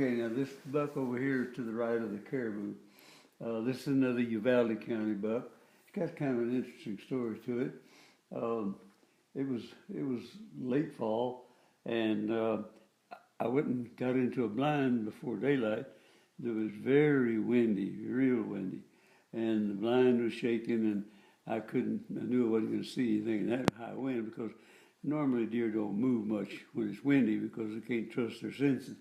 Okay, now this buck over here is to the right of the caribou. This is another Uvalde County buck. It's got kind of an interesting story to it. Um, it was late fall, and I went and got into a blind before daylight. It was very windy, real windy, and the blind was shaking, and I knew I wasn't going to see anything in that high wind because normally deer don't move much when it's windy because they can't trust their senses.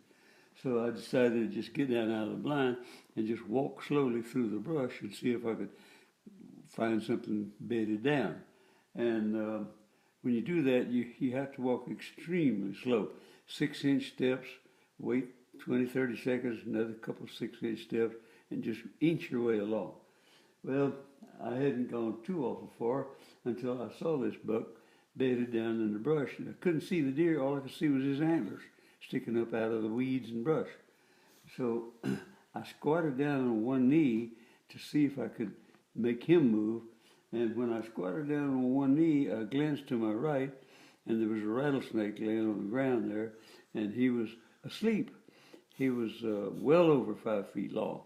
So I decided to just get down out of the blind and just walk slowly through the brush and see if I could find something bedded down. And when you do that, you have to walk extremely slow. 6-inch steps, wait 20, 30 seconds, another couple 6-inch steps, and just inch your way along. Well, I hadn't gone too awful far until I saw this buck bedded down in the brush. And I couldn't see the deer. All I could see was his antlers sticking up out of the weeds and brush. So I squatted down on one knee to see if I could make him move. And when I squatted down on one knee, I glanced to my right, and there was a rattlesnake laying on the ground there, and he was asleep. He was well over 5 feet long,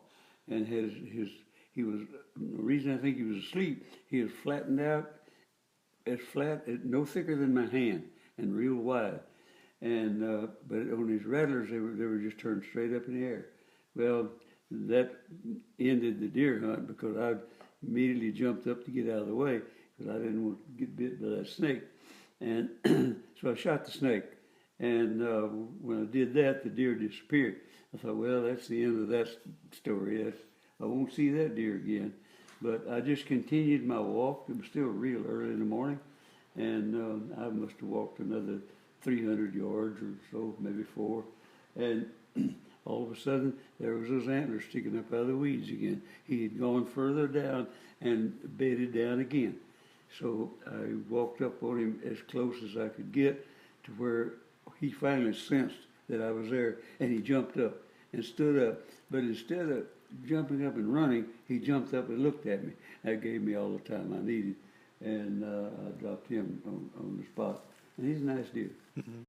and he was, the reason I think he was asleep, he was flattened out as flat, no thicker than my hand, and real wide. And but on his rattlers, they were just turned straight up in the air. Well, that ended the deer hunt because I immediately jumped up to get out of the way because I didn't want to get bit by that snake. And so I shot the snake. And when I did that, the deer disappeared. I thought, well, that's the end of that story. I won't see that deer again. But I just continued my walk. It was still real early in the morning. And I must have walked another 300 yards or so, maybe 4. And all of a sudden, there was those antlers sticking up out of the weeds again. He had gone further down and bedded down again. So I walked up on him as close as I could get to where he finally sensed that I was there, and he jumped up and stood up. But instead of jumping up and running, he jumped up and looked at me. That gave me all the time I needed, and I dropped him on the spot. And he's a nice deer. Mm-hmm.